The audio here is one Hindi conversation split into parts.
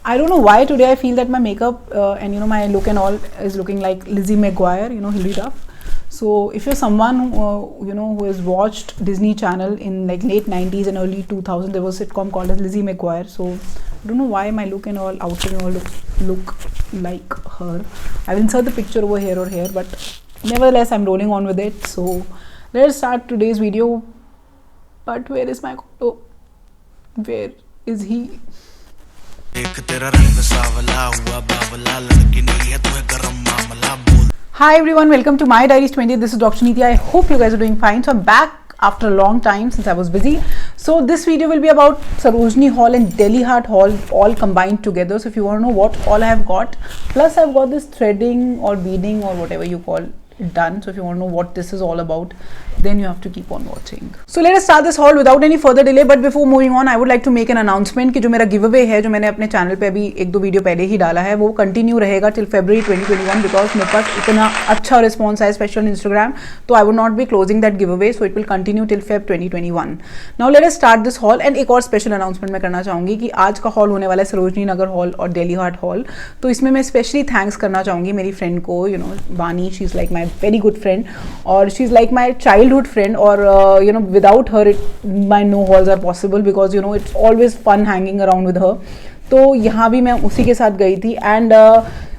I don't know why today I feel that my makeup and my look and all is looking like Lizzie McGuire, Hilary Duff. So if you're someone who has watched Disney Channel in like late 90s and early 2000s, there was a sitcom called as Lizzie McGuire. So I don't know why my look and all, outfit and all look like her. I will insert the picture over here or here, but nevertheless I'm rolling on with it. So let's start today's video. But where is my Koto? Where is he? Hi everyone, welcome to My Diaries 20. This is Dr. Neeti. I hope you guys are doing fine. So I'm back after a long time since I was busy. So this video will be about Sarojini Hall and Delhi Heart Hall all combined together. So if you want to know what all I have got, plus I've got this threading or beading or whatever you call it done. So if you want to know what this is all about, then you have to keep on watching. So let us start this haul without any further delay. But before moving on, I would like to make an announcement कि जो मेरा giveaway है, जो मैंने अपने चैनल पे अभी एक दो वीडियो पहले ही डाला है, वो कंटिन्यू रहेगा till February 2021 बिकॉज मेरे पास इतना अच्छा रिस्पॉन्स है स्पेशल इंस्टाग्राम, तो I would not be closing that giveaway, so it will continue till Feb 2021. Now let us start this hall. And एक और स्पेशल अनाउंसमेंट मैं करना चाहूँगी कि आज का हॉल होने वाला है सरोजनी नगर हॉल और दिल्ली हार्ट हॉल. तो इसमें मैं स्पेशली थैंक्स करना चाहूँगी मेरी फ्रेंड को, Vani. She is like my very good friend और she is like my childhood friend. और without her my no hauls are possible because it's always fun hanging around with her. तो यहाँ भी मैं उसी के साथ गई थी. एंड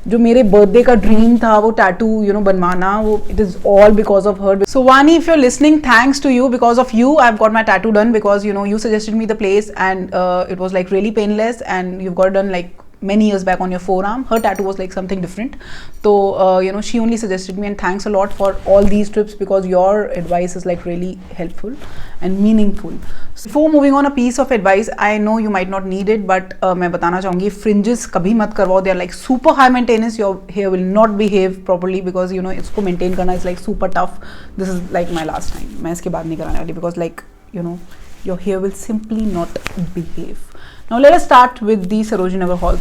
जो मेरे बर्थडे का ड्रीम था वो टैटू बनवाना, वो it is all because of her. So Vani, if you are listening, thanks to you. Because of you I have got my tattoo done because you suggested me the place and it was like really painless and you've got it done like many years back on your forearm. Her tattoo was like something different. So she only suggested me, and thanks a lot for all these trips because your advice is like really helpful and meaningful. So before moving on, a piece of advice. I know you might not need it, but मैं बताना चाहूँगी fringes कभी मत करवाओ. They are like super high maintenance. Your hair will not behave properly because इसको maintain करना is like super tough. This is like my last time. मैं इसके बाद नहीं कराने वाली because like your hair will simply not behave. Now let us start with the Sarojini Nagar Hall.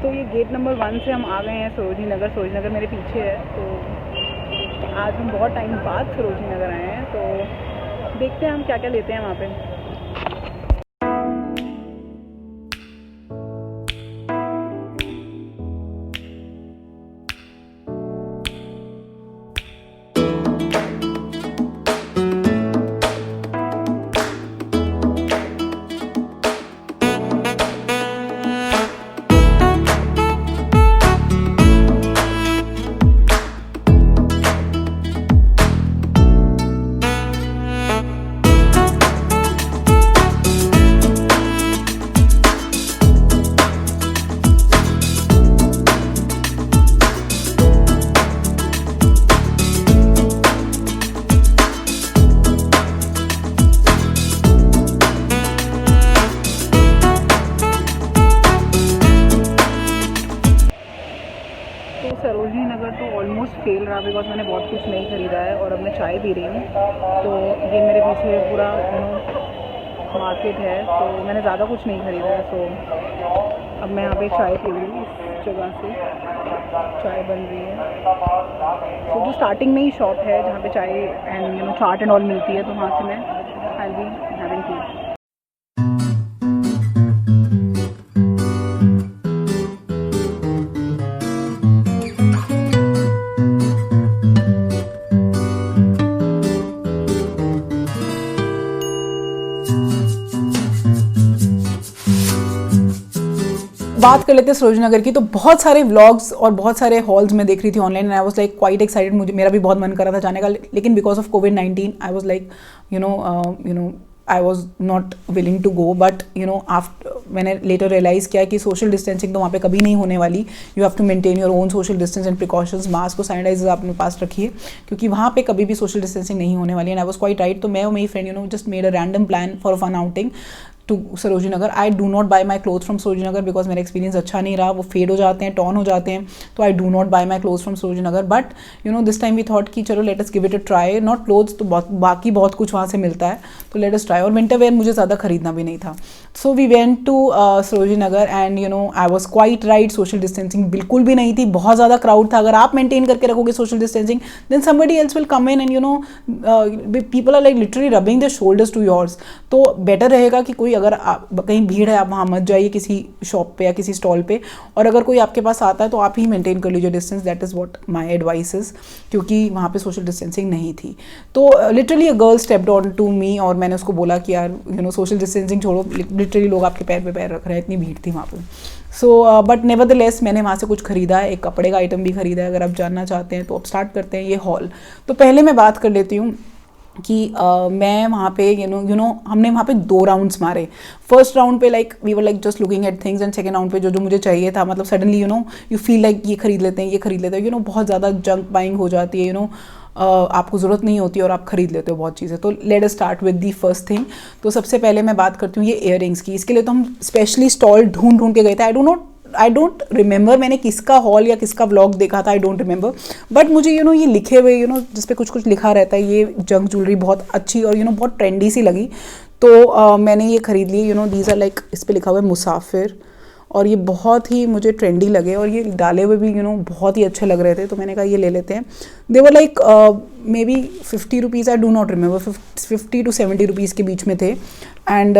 तो ये गेट नंबर 1 से हम आ गए हैं सरोजनी नगर. सरोजनी नगर मेरे पीछे है. तो आज हम बहुत टाइम बाद सरोजनी नगर आए हैं, तो देखते हैं हम क्या क्या लेते हैं वहाँ पे. सरोजनी नगर तो ऑलमोस्ट फेल रहा बिकॉज मैंने बहुत कुछ नहीं ख़रीदा है और अब मैं चाय पी रही हूँ. तो ये मेरे पीछे पूरा मार्केट है, तो मैंने ज़्यादा कुछ नहीं ख़रीदा है. तो अब मैं यहाँ पे चाय पी रही हूँ. इस जगह से चाय बन रही है. तो जो स्टार्टिंग में ही शॉप है जहाँ पे चाय एंड चाट एंड ऑल मिलती है, तो वहाँ से मैं I will be having T. बात कर लेते हैं सरोजनी नगर की. तो बहुत सारे व्लॉग्स और बहुत सारे हॉल्स में देख रही थी online and I was like quite excited. मेरा भी बहुत मन कर रहा था जाने का, लेकिन because of covid I was like I was not willing to go. But after मैंने later realize किया कि social distancing तो वहाँ पे कभी नहीं होने वाली. You have to maintain your own social distance and precautions. Mask को सैनिटाइजर अपने पास रखिए क्योंकि वहाँ पे कभी भी social distancing नहीं होने वाली. And I was quite right. तो मैं और मेरी friend just made a random plan for a fun outing to Sarojini Nagar. I do not buy my clothes from Sarojini Nagar because मेरा experience अच्छा नहीं रहा. वो fade हो जाते हैं, torn हो जाते हैं. तो I do not buy my clothes from Sarojini Nagar. But this time we thought कि चलो let us give it a try. Not clothes, तो बाकी बहुत कुछ वहाँ से मिलता है, तो let us try. और winter wear मुझे ज़्यादा खरीदना भी नहीं था. So we went to Sarojini Nagar and I was quite right. Social distancing बिल्कुल भी नहीं थी. बहुत ज़्यादा crowd था. अगर आप maintain करके रखोगे social distancing, then somebody else will come in and people are like literally rubbing their shoulders to yours. तो better रहेगा कि कोई अगर आप कहीं भीड़ है आप वहाँ मत जाइए किसी शॉप पे या किसी स्टॉल पे, और अगर कोई आपके पास आता है तो आप ही मेंटेन कर लीजिए distance, that is what my advice is, क्योंकि वहाँ पे सोशल डिस्टेंसिंग नहीं थी। तो literally a girl stepped on to me और मैंने उसको बोला कि यार सोशल डिस्टेंसिंग छोड़ो, लिटरली लोग आपके पैर पे पैर रख रहे हैं, इतनी भीड़ थी वहाँ पे। सो बट नेवरदलेस मैंने वहाँ से कुछ ख़रीदा है, एक कपड़े का आइटम भी ख़रीदा है। अगर आप जानना चाहते हैं तो अब स्टार्ट करते हैं ये हॉल। तो पहले मैं बात कर लेती हूँ कि मैं वहाँ पे हमने वहाँ पे 2 राउंड्स मारे। फर्स्ट राउंड पे like we were like just looking at things, and second round पे जो मुझे चाहिए था, मतलब सडनली यू फील लाइक ये खरीद लेते हैं, ये खरीद लेते हैं, बहुत ज़्यादा जंक बाइंग हो जाती है, आपको ज़रूरत नहीं होती और आप खरीद लेते हो बहुत चीज़ें। तो let us start with the first thing. तो सबसे पहले मैं बात करती हूँ ये इयररिंग्स की। इसके लिए तो हम स्पेशली स्टॉल ढूंढ के गए थे। आई डोंट रिमेंबर मैंने किसका हॉल या किसका व्लॉग देखा था, आई डोंट रिमेंबर, बट मुझे ये लिखे हुए जिस पे कुछ कुछ लिखा रहता है, ये जंक ज्वेलरी बहुत अच्छी और बहुत ट्रेंडी सी लगी। तो मैंने ये खरीद ली। दीज आर लाइक, इस पे लिखा हुआ है मुसाफिर, और ये बहुत ही मुझे ट्रेंडी लगे और ये डाले हुए भी बहुत ही अच्छे लग रहे थे। तो मैंने कहा ये ले लेते हैं। They were like maybe 50 rupees, I do not remember, 50 to 70 rupees के बीच में थे। एंड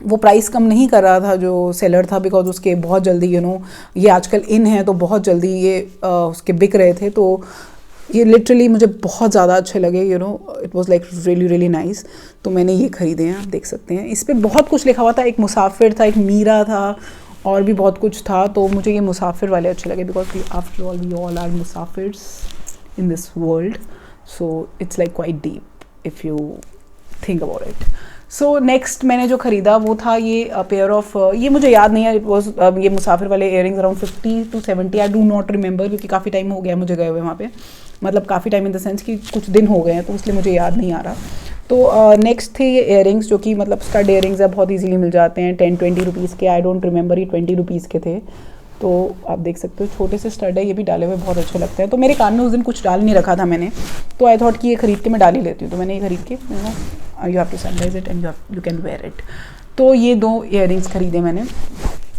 वो प्राइस कम नहीं कर रहा था जो सेलर था, बिकॉज उसके बहुत जल्दी ये आजकल इन है तो बहुत जल्दी ये उसके बिक रहे थे। तो ये लिटरली मुझे बहुत ज़्यादा अच्छे लगे, it was like really really nice. तो मैंने ये ख़रीदे हैं, आप देख सकते हैं। इस पर बहुत कुछ लिखा हुआ था, एक मुसाफिर था, एक मीरा था, और भी बहुत कुछ था। तो मुझे ये मुसाफिर वाले अच्छे लगे, because after all we all are मुसाफिर्स in this world, so it's like quite deep if you think about it. So next मैंने जो ख़रीदा वो था ये पेयर ऑफ, ये मुझे याद नहीं है, इट वॉज ये मुसाफिर वाले earrings around 50 to 70, I do not remember, क्योंकि काफ़ी टाइम हो गया मुझे गए हुए वहाँ पे, मतलब काफ़ी टाइम इन द सेंस कि कुछ दिन हो गए हैं, तो इसलिए मुझे याद नहीं आ रहा। तो नेक्स्ट थे ये इयररिंग्स, जो कि मतलब स्टड इयररिंग्स है, बहुत ईजिली मिल जाते हैं, 10-20 रुपीज़ के, आई डोंट रिमेंबर, ये 20 रुपीज़ के थे। तो आप देख सकते हो छोटे से स्टड है, ये भी डाले हुए बहुत अच्छे लगते हैं। तो मेरे कान में उस दिन कुछ डाल नहीं रखा था मैंने, तो आई थॉट कि ये खरीद के मैं डाल ही लेती हूँ। तो मैंने ये खरीद के you have to sunrise it and you can wear it. तो ये 2 इयररिंग्स खरीदे मैंने।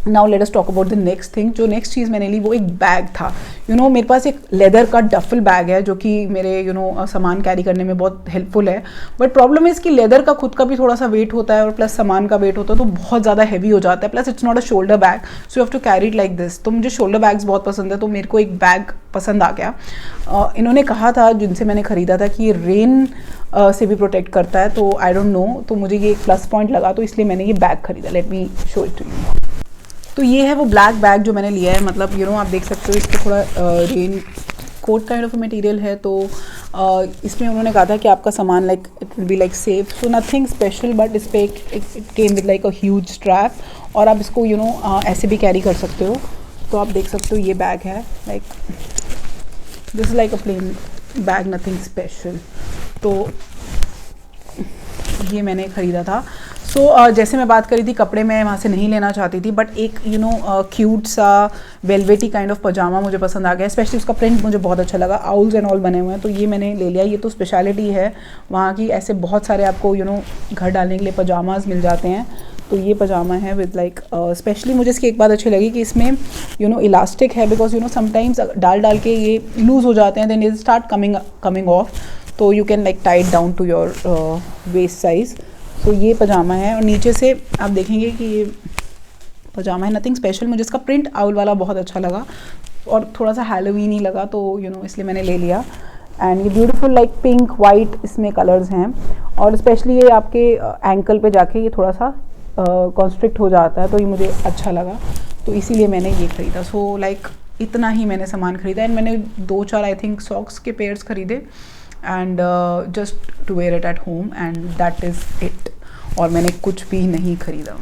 Now let us talk about the next thing. जो नेक्स्ट चीज़ मैंने ली वो एक बैग था। मेरे पास एक लेदर का डफल बैग है जो कि मेरे सामान कैरी करने में बहुत हेल्पफुल है, बट प्रॉब्लम है इसकी लेदर का खुद का भी थोड़ा सा वेट होता है और प्लस सामान का वेट होता है, तो बहुत ज़्यादा हैवी हो जाता है, plus it's not a shoulder bag, so you have to carry it like this. तो मुझे शोल्डर बैग्स बहुत पसंद है, तो मेरे को एक बैग पसंद आ गया। इन्होंने कहा था जिनसे मैंने ख़रीदा था कि ये रेन से भी प्रोटेक्ट करता है, तो आई डोंट नो, तो मुझे ये एक प्लस पॉइंट लगा, तो इसलिए मैंने ये बैग खरीदा। Let me show it to you. तो ये है वो ब्लैक बैग जो मैंने लिया है, मतलब आप देख सकते हो इस पर थोड़ा rain coat kind of material है। तो इसमें उन्होंने कहा था कि आपका सामान like it will be like safe, so nothing special, but इस पर it came with like a huge strap, और आप इसको ऐसे भी कैरी कर सकते हो। तो आप देख सकते हो ये बैग है, like this is like a plain bag, nothing special. तो ये मैंने ख़रीदा था। सो जैसे मैं बात करी थी कपड़े मैं वहाँ से नहीं लेना चाहती थी, बट एक क्यूट सा वेलवेटी काइंड ऑफ पजामा मुझे पसंद आ गया, स्पेशली उसका प्रिंट मुझे बहुत अच्छा लगा, आउल्स एंड ऑल बने हुए हैं, तो ये मैंने ले लिया। ये तो स्पेशलिटी है वहाँ की, ऐसे बहुत सारे आपको घर डालने के लिए पजामाज मिल जाते हैं। तो ये पजामा है विद लाइक स्पेशली मुझे इसकी एक बात अच्छी लगी कि इसमें इलास्टिक है, बिकॉज समटाइम्स डाल के ये लूज़ हो जाते हैं, then it start coming off, तो you can like tight down to your waist size. तो ये पजामा है, और नीचे से आप देखेंगे कि ये पजामा है, नथिंग स्पेशल। मुझे इसका प्रिंट आउल वाला बहुत अच्छा लगा और थोड़ा सा हैलोवीन ही लगा, तो इसलिए मैंने ले लिया। एंड ये ब्यूटीफुल लाइक पिंक वाइट इसमें कलर्स हैं, और स्पेशली ये आपके एंकल पे जाके ये थोड़ा सा कॉन्स्ट्रिक्ट हो जाता है, तो ये मुझे अच्छा लगा, तो इसीलिए मैंने ये ख़रीदा। सो लाइक इतना ही मैंने सामान ख़रीदा, एंड मैंने 2-4 आई थिंक सॉक्स के पेयर्स ख़रीदे, and just to wear it at home, and that is it. और मैंने कुछ भी नहीं ख़रीदा।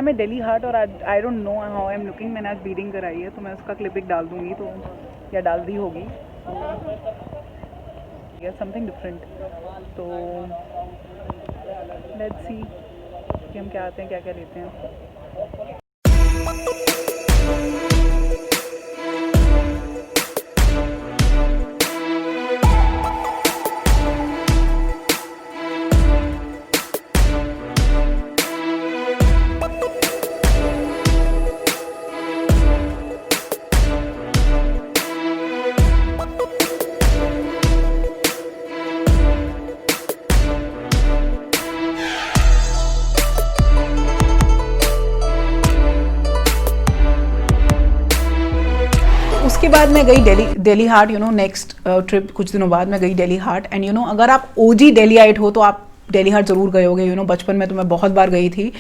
आई एम दिल्ली हार्ट और I don't know how I am looking. मैंने आज बीडिंग कराई है तो मैं उसका क्लिप एक डाल दूँगी, तो या डाल दी होगी, या समथिंग डिफरेंट। तो लेट्स सी कि हम क्या आते हैं, क्या क्या लेते हैं। उसके बाद मैं गई Delhi heart, you know next trip कुछ दिनों बाद मैं गई Delhi heart. And you no अगर आप ओजी दिल्लीआइट हो तो आप दिल्ली हार्ट ज़रूर गए होगे। यू नो बचपन में तो मैं बहुत बार गई थी,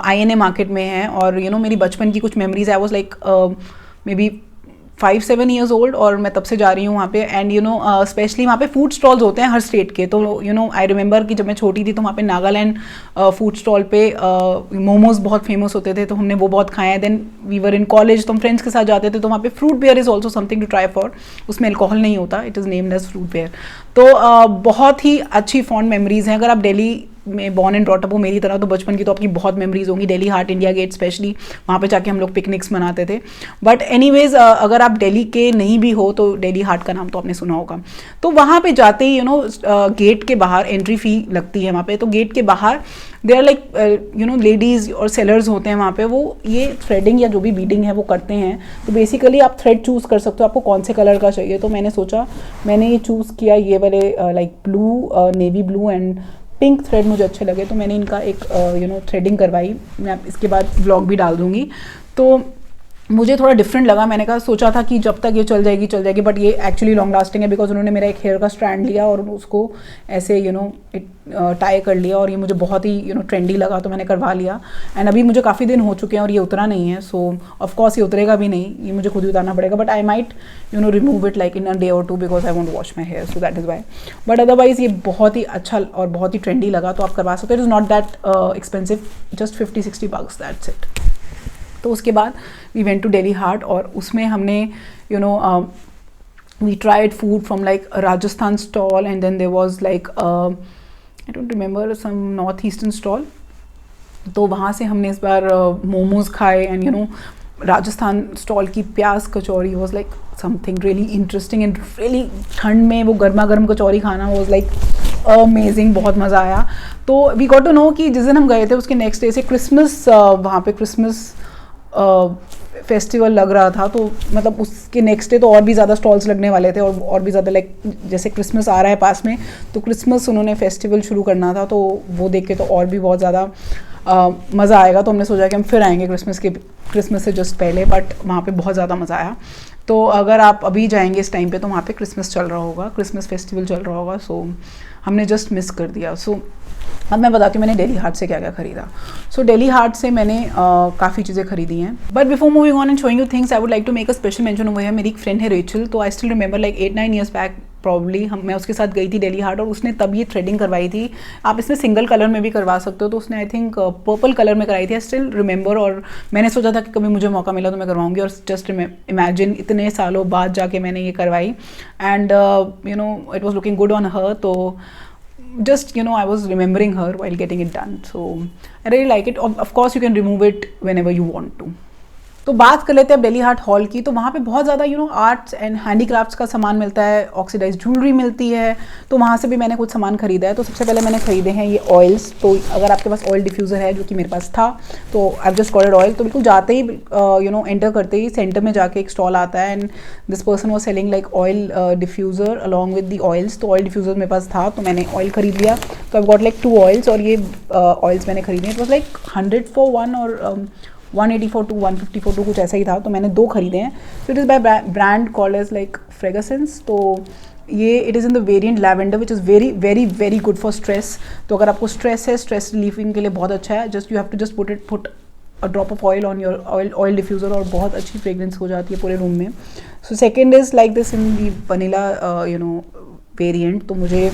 INA मार्केट में है। और यू नो मेरी बचपन की कुछ memories I was like may be 5-7 years old, और मैं तब से जा रही हूँ वहाँ पे। एंड यू नो स्पेशली वहाँ पे फूड स्टॉल्स होते हैं हर स्टेट के। तो यू नो आई रिमेंबर कि जब मैं छोटी थी तो वहाँ पे नागालैंड फूड स्टॉल पे मोमोज बहुत फेमस होते थे, तो हमने वो बहुत खाए हैं। Then we were in college, तो हम फ्रेंड्स के साथ जाते थे, तो वहाँ पे fruit beer is also something to try for. उसमें अल्कोहल नहीं होता, it is named as fruit beer. तो बहुत ही अच्छी फॉन्ड मेमोरीज हैं। अगर आप दिल्ली में बॉर्न एंड ब्रॉट अप हो मेरी तरह, तो बचपन की तो आपकी बहुत मेमोरीज होंगी। Delhi Haat, India Gate specially, वहाँ पे जाके हम लोग पिकनिक्स मनाते थे। बट एनीवेज अगर आप दिल्ली के नहीं भी हो तो दिल्ली हार्ट का नाम तो आपने सुना होगा। तो वहाँ पे जाते ही यू नो गेट के बाहर एंट्री फ़ी लगती है वहाँ पे। तो गेट के बाहर they are like you know ladies और सेलर्स होते हैं वहाँ पे, वो ये थ्रेडिंग या जो भी बीडिंग है वो करते हैं। तो बेसिकली आप थ्रेड चूज़ कर सकते हो आपको कौन से कलर का चाहिए। तो मैंने सोचा, मैंने ये चूज़ किया ये वाले like blue, navy blue and pink thread मुझे अच्छे लगे, तो मैंने इनका एक यू नो थ्रेडिंग करवाई। मैं इसके बाद ब्लॉग भी डाल दूँगी। तो मुझे थोड़ा डिफरेंट लगा। मैंने कहा, सोचा था कि जब तक ये चल जाएगी, बट ये एक्चुअली लॉन्ग लास्टिंग है, बिकॉज उन्होंने मेरा एक हेयर का स्ट्रैंड लिया और उसको ऐसे यू नो टाई कर लिया, और ये मुझे बहुत ही यू नो ट्रेंडी लगा, तो मैंने करवा लिया। एंड अभी मुझे काफ़ी दिन हो चुके हैं और ये उतरा नहीं है। सो ऑफकोर्स ये उतरेगा भी नहीं, ये मुझे खुद ही उतारना पड़ेगा। But I might you know remove it like in a day और 2 because I want wash my hair, so that is why. But otherwise ये बहुत ही अच्छा और बहुत ही ट्रेंडी लगा, तो आप करवा सकते हो। It is not that expensive, just 50-60 bucks, that's it. तो उसके बाद we went to Delhi Haat, और उसमें हमने you know we tried food from like Rajasthan stall, and then there was like I don't remember some north eastern stall. तो वहाँ से हमने इस बार मोमोज खाए। And you know Rajasthan stall की pyaaz kachori was like something really interesting, and really ठंड में वो गर्मा गर्म कचौरी खाना वॉज लाइक अमेजिंग, बहुत मज़ा आया। तो वी गॉट टू नो कि जिस दिन हम गए थे उसके नेक्स्ट डे से क्रिसमस, वहाँ पे क्रिसमस फेस्टिवल लग रहा था। तो मतलब उसके नेक्स्ट डे तो और भी ज़्यादा स्टॉल्स लगने वाले थे, और भी ज़्यादा लाइक जैसे क्रिसमस आ रहा है पास में, तो क्रिसमस उन्होंने फेस्टिवल शुरू करना था, तो वो देख के तो और भी बहुत ज़्यादा मज़ा आएगा। तो हमने सोचा कि हम फिर आएंगे क्रिसमस से जस्ट पहले, बट वहाँ पे बहुत ज़्यादा मज़ा आया। तो अगर आप अभी जाएंगे इस टाइम पे तो वहाँ पे क्रिसमस चल रहा होगा, क्रिसमस फेस्टिवल चल रहा होगा। सो हमने जस्ट मिस कर दिया। सो अब मैं बताती हूँ मैंने दिल्ली हार्ट से क्या क्या खरीदा। सो दिल्ली हार्ट से मैंने काफ़ी चीज़ें खरीदी हैं। But before moving on and showing you things, I would like to make a special mention over here. मेरी एक फ्रेंड है रेचल, तो I still remember like 8-9 years back probably मैं उसके साथ गई थी दिल्ली हार्ट, और उसने तब ये थ्रेडिंग करवाई थी। आप इसमें सिंगल कलर में भी करवा सकते हो, तो उसने आई थिंक पर्पल कलर में कराई थी, आई स्टिल रिमेंबर। और मैंने सोचा था कि कभी मुझे मौका मिला तो मैं करवाऊंगी, और जस्ट इमेजिन इतने सालों बाद जाके मैंने ये करवाई। And you no it was looking good on her. तो just you know I was remembering her while getting it done, so I really like it. Of course you can remove it whenever you want to. तो बात कर लेते हैं अब दिल्ली हार्ट हॉल की। तो वहाँ पे बहुत ज़्यादा you know arts and handicrafts का सामान मिलता है, ऑक्सीडाइज ज्वेलरी मिलती है, तो वहाँ से भी मैंने कुछ सामान खरीदा है। तो सबसे पहले मैंने खरीदे हैं ये ऑयल्स। तो अगर आपके पास ऑयल डिफ्यूज़र है, जो कि मेरे पास था, तो आई जस्ट कॉल्ड ऑयल। तो बिल्कुल जाते ही यू नो एंटर करते ही सेंटर में जाके एक स्टॉल आता है, and this person was selling like oil diffuser along with the oils. तो ऑयल डिफ्यूज़र मेरे पास था, तो मैंने ऑयल खरीद लिया। तो आई गॉट लाइक 2 ऑयल्स, और ये ऑयल्स मैंने खरीदे। इट वॉज लाइक 100 for 1 और 180 for 2, 150 for 2, कुछ ऐसा ही था। तो मैंने 2 खरीदे हैं। तो it is by brand called as like Fragsense. तो ये it is in the variant lavender, which is very very very good for stress. तो अगर आपको स्ट्रेस है, स्ट्रेस रिलीफिंग के लिए बहुत अच्छा है। Just you have to just put a drop of oil on your oil diffuser, और बहुत अच्छी फ्रेगरेंस हो जाती है पूरे रूम में। So second is like this in the vanilla you know variant. तो मुझे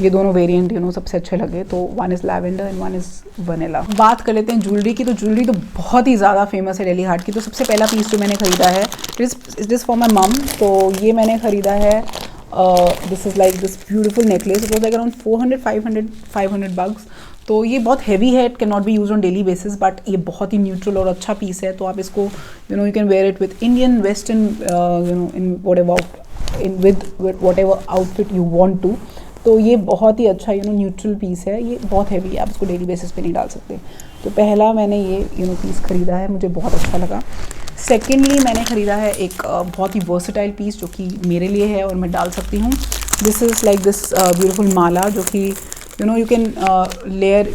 ये दोनों वेरिएंट यू नो सबसे अच्छे लगे, तो one is lavender and one is vanilla. बात कर लेते हैं ज्वेलरी की, तो ज्वेलरी तो बहुत ही ज़्यादा फेमस है डेली हार्ट की। तो सबसे पहला पीस जो मैंने ख़रीदा है इट इज़ फॉर माई मम। तो ये मैंने ख़रीदा है, this is like this beautiful necklace. It was like around 500 bucks। तो ये बहुत हैवी है, it can not be use on daily basis, but ये बहुत ही न्यूट्रल और अच्छा पीस है। तो आप इसको you can wear it with Indian western in whatever outfit you want to. तो ये बहुत ही अच्छा न्यूट्रल पीस है, ये बहुत हैवी है, आप इसको डेली बेसिस पे नहीं डाल सकते। तो पहला मैंने ये पीस ख़रीदा है, मुझे बहुत अच्छा लगा। सेकेंडली मैंने ख़रीदा है एक बहुत ही वर्सटाइल पीस जो कि मेरे लिए है और मैं डाल सकती हूँ। This is like this beautiful माला, जो कि यू कैन लेयर,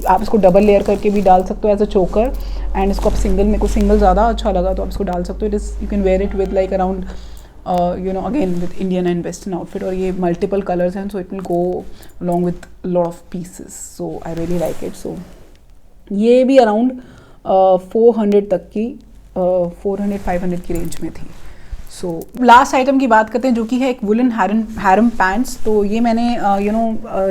आप इसको डबल लेयर करके भी डाल सकते हो एज अ चोकर, एंड इसको आप सिंगल, मेरे को सिंगल ज़्यादा अच्छा लगा तो आप इसको डाल सकते हो। It is you can wear it with like around again with Indian and western outfit, और ये मल्टीपल कलर्स हैं, so it will go along with lot of pieces, so I really like it. So ये भी अराउंड 400 तक की 400-500 की रेंज में थी। सो लास्ट आइटम की बात करते हैं, जो कि है एक वुलन हैरम पैंट्स। तो ये मैंने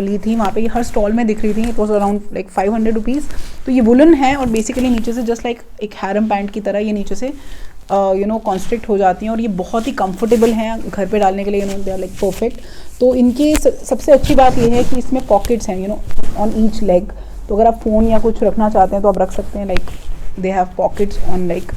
ली थी वहाँ पे, ये हर स्टॉल में दिख रही थी। It was around like 500 rupees. तो ये वुलन है और बेसिकली नीचे से जस्ट लाइक एक हैरम पैंट की तरह ये नीचे से कॉन्स्ट्रिक्ट हो जाती हैं, और ये बहुत ही कंफर्टेबल हैं घर पे डालने के लिए, दे आर लाइक परफेक्ट। तो इनकी सबसे अच्छी बात ये है कि इसमें पॉकेट्स हैं ऑन ईच लेग। तो अगर आप फ़ोन या कुछ रखना चाहते हैं तो आप रख सकते हैं, like they have pockets on like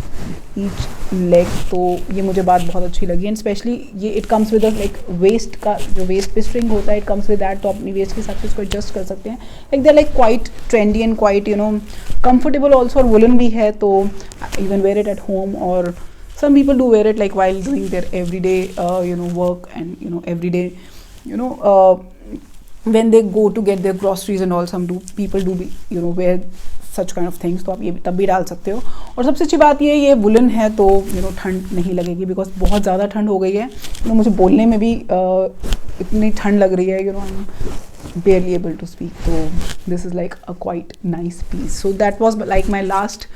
each leg. तो ये मुझे बात बहुत अच्छी लगी, एंड स्पेशली ये it comes with like waist का जो वेस्ट पे स्ट्रिंग होता है, इट कम्स विद दैट। तो अपनी वेस्ट के हिसाब से इसको एडजस्ट कर सकते हैं। Like they are like quite trendy and quite comfortable also, और वुलन भी है। तो you can wear it at home, और some people do wear it like while doing their everyday work, and everyday when they go to get their groceries and all, some people do wear such kind of things। तो आप ये तब भी डाल सकते हो। और सबसे अच्छी बात ये वुलन है, तो ठंड नहीं लगेगी, बिकॉज बहुत ज़्यादा ठंड हो गई है। मुझे बोलने में भी इतनी ठंड लग रही है, I am barely able to speak। तो this is like a quite nice piece। So that was like my last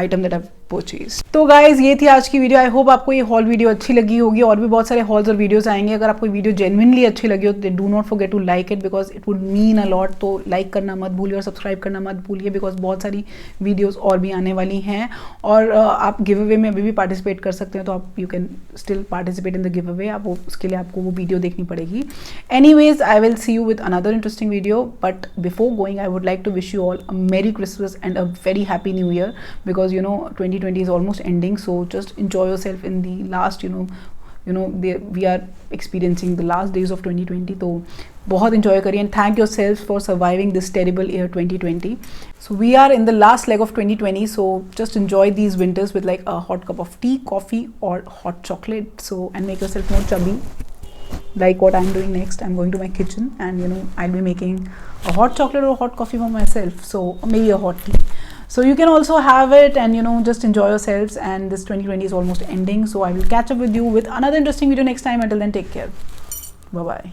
item that I've purchased। तो गाइज ये थी आज की वीडियो। आई होप आपको ये हॉल वीडियो अच्छी लगी होगी, और भी बहुत सारे हॉल्स और वीडियोस आएंगे। अगर आपको वीडियो जेन्युइनली अच्छी लगी हो तो do not forget to like it, because it would mean a lot. तो लाइक करना मत भूलिए और सब्सक्राइब करना मत भूलिए, बिकॉज बहुत सारी वीडियोस और भी आने वाली हैं। और आप गिव अवे में अभी भी पार्टिसिपेट कर सकते हैं, तो आप you can still participate in the giveaway. आप उसके लिए आपको वो वीडियो देखनी पड़ेगी। Anyways, I will see you with another interesting video, but before going I would like to wish you all a merry Christmas and a very happy New Year, because 2020 is almost ending, so just enjoy yourself in the last we are experiencing the last days of 2020। तो बहुत enjoy करिए, and thank yourselves for surviving this terrible year 2020। So we are in the last leg of 2020, so just enjoy these winters with like a hot cup of tea, coffee or hot chocolate, so and make yourself more chubby, like what I'm doing next. I'm going to my kitchen and I'll be making a hot chocolate or hot coffee for myself, so maybe a hot tea. So you can also have it and just enjoy yourselves, and this 2020 is almost ending, so I will catch up with you with another interesting video next time. Until then, take care. Bye bye.